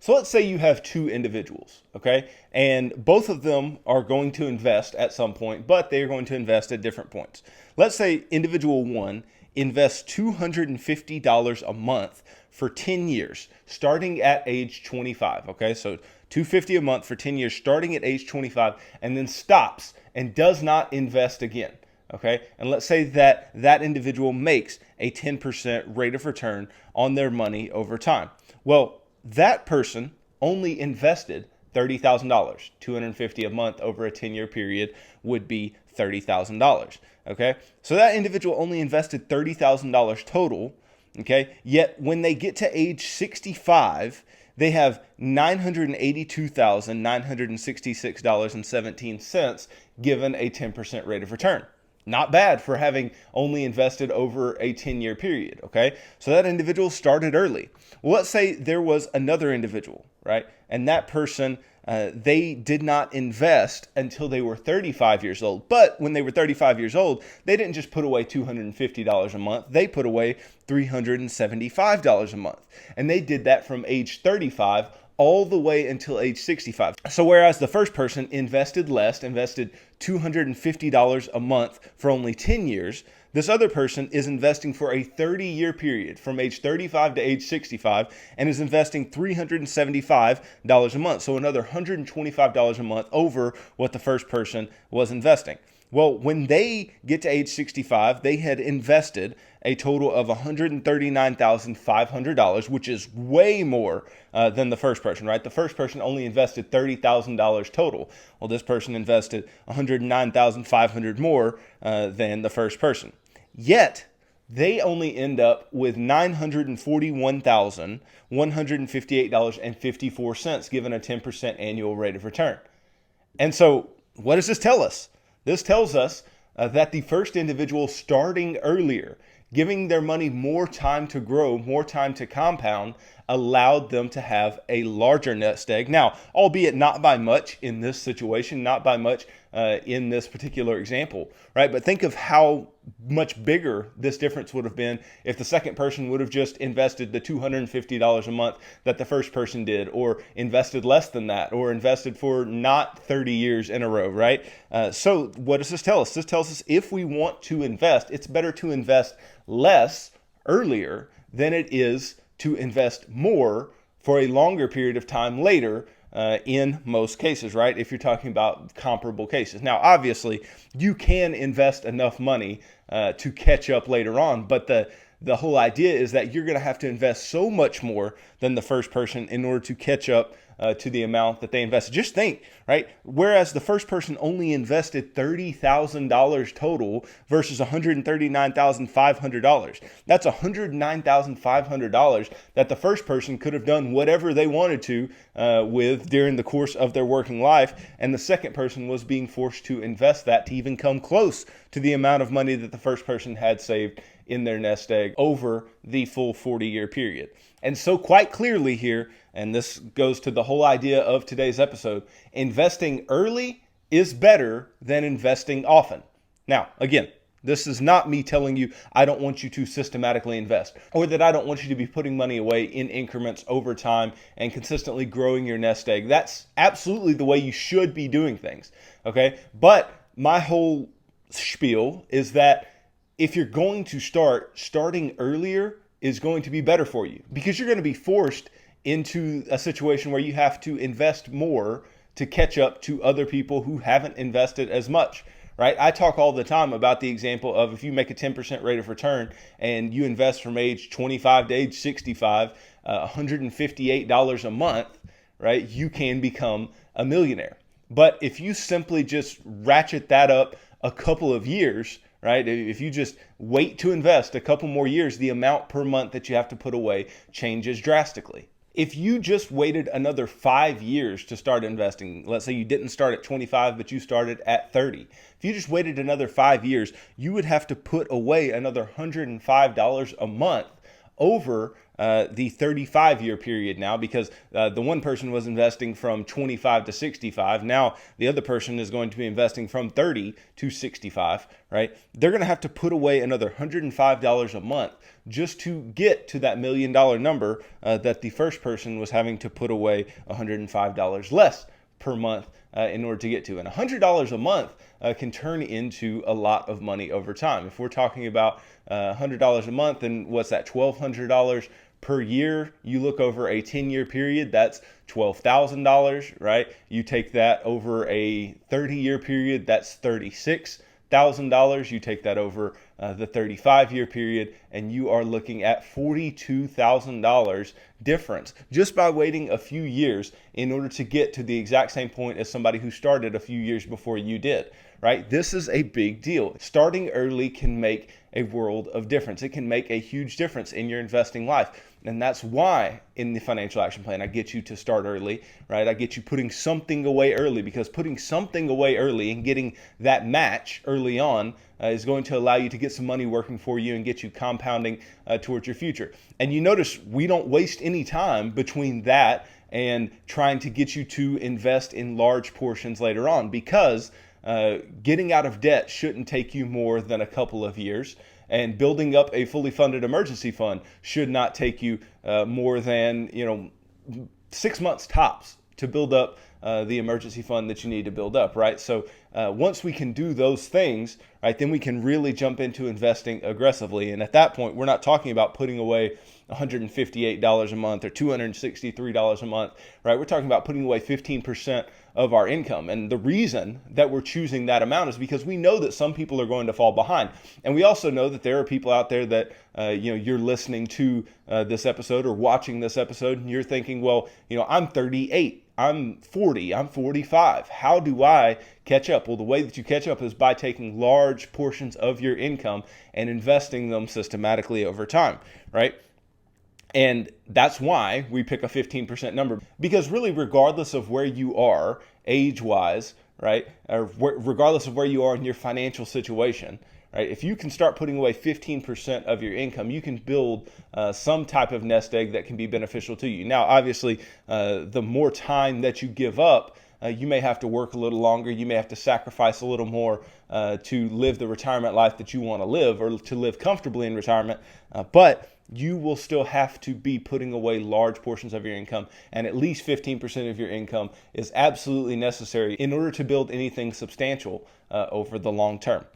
So let's say you have two individuals, okay? And both of them are going to invest at some point, but they are going to invest at different points. Let's say individual one invests $250 a month for 10 years, starting at age 25, okay? So $250 a month for 10 years, starting at age 25, and then stops and does not invest again. Okay, and let's say that that individual makes a 10% rate of return on their money over time. Well, that person only invested $30,000. $250 a month over a 10-year period would be $30,000. Okay, so that individual only invested $30,000 total. Okay, yet when they get to age 65, they have $982,966.17 given a 10% rate of return. Not bad for having only invested over a 10-year period, okay? So that individual started early. Well, let's say there was another individual, right? And that person, they did not invest until they were 35 years old. But when they were 35 years old, they didn't just put away $250 a month. They put away $375 a month. And they did that from age 35 all the way until age 65. So whereas the first person invested less, invested $250 a month for only 10 years, this other person is investing for a 30-year period from age 35 to age 65 and is investing $375 a month. So another $125 a month over what the first person was investing. Well, when they get to age 65, they had invested a total of $139,500, which is way more than the first person, right? The first person only invested $30,000 total. Well, this person invested $109,500 more than the first person. Yet, they only end up with $941,158.54 given a 10% annual rate of return. And so, what does this tell us? This tells us that the first individual starting earlier, giving their money more time to grow, more time to compound, allowed them to have a larger nest egg. Now, albeit not by much in this situation, not by much in this particular example, right? But think of how much bigger this difference would have been if the second person would have just invested the $250 a month that the first person did, or invested less than that, or invested for not 30 years in a row, right? So what does this tell us? This tells us if we want to invest, it's better to invest less earlier than it is to invest more for a longer period of time later, in most cases, right? If you're talking about comparable cases. Now, obviously, you can invest enough money to catch up later on, but the whole idea is that you're going to have to invest so much more than the first person in order to catch up to the amount that they invested. Just think, right? Whereas the first person only invested $30,000 total versus $139,500. That's $109,500 that the first person could have done whatever they wanted to with during the course of their working life, and the second person was being forced to invest that to even come close to the amount of money that the first person had saved in their nest egg over the full 40-year period. And so quite clearly here, and this goes to the whole idea of today's episode, investing early is better than investing often. Now, again, this is not me telling you I don't want you to systematically invest, or that I don't want you to be putting money away in increments over time and consistently growing your nest egg. That's absolutely the way you should be doing things, okay? But my whole spiel is that if you're going to starting earlier is going to be better for you, because you're going to be forced into a situation where you have to invest more to catch up to other people who haven't invested as much, right? I talk all the time about the example of if you make a 10% rate of return and you invest from age 25 to age 65, $158 a month, right? You can become a millionaire. But if you simply just ratchet that up a couple of years, right? If you just wait to invest a couple more years, the amount per month that you have to put away changes drastically. If you just waited another 5 years to start investing, let's say you didn't start at 25, but you started at 30. If you just waited another 5 years, you would have to put away another $105 a month over the 35-year period now, because the one person was investing from 25 to 65. Now the other person is going to be investing from 30 to 65, right? They're going to have to put away another $105 a month just to get to that $1 million number that the first person was having to put away $105 less per month in order to get to. And $100 a month can turn into a lot of money over time. If we're talking about $100 a month, and what's that, $1,200 per year? You look over a 10-year period, that's $12,000, right? You take that over a 30-year period, that's $36,000. You take that over the 35-year period, and you are looking at $42,000 difference just by waiting a few years in order to get to the exact same point as somebody who started a few years before you did, right? This is a big deal. Starting early can make a world of difference. It can make a huge difference in your investing life. And that's why in the financial action plan, I get you to start early, right? I get you putting something away early, because putting something away early and getting that match early on is going to allow you to get some money working for you and get you compounding towards your future. And you notice we don't waste any time between that and trying to get you to invest in large portions later on, because getting out of debt shouldn't take you more than a couple of years. And building up a fully funded emergency fund should not take you more than 6 months tops to build up the emergency fund that you need to build up, right? So once we can do those things, right, then we can really jump into investing aggressively. And at that point, we're not talking about putting away $158 a month or $263 a month, right? We're talking about putting away 15% of our income. And the reason that we're choosing that amount is because we know that some people are going to fall behind. And we also know that there are people out there that, you're listening to this episode or watching this episode, and you're thinking, well, I'm 38. I'm 40, I'm 45. How do I catch up? Well, the way that you catch up is by taking large portions of your income and investing them systematically over time, right? And that's why we pick a 15% number, because really, regardless of where you are age-wise, right, or regardless of where you are in your financial situation, right, if you can start putting away 15% of your income, you can build some type of nest egg that can be beneficial to you. Now, obviously, the more time that you give up, you may have to work a little longer. You may have to sacrifice a little more to live the retirement life that you want to live, or to live comfortably in retirement. But you will still have to be putting away large portions of your income, and at least 15% of your income is absolutely necessary in order to build anything substantial over the long term.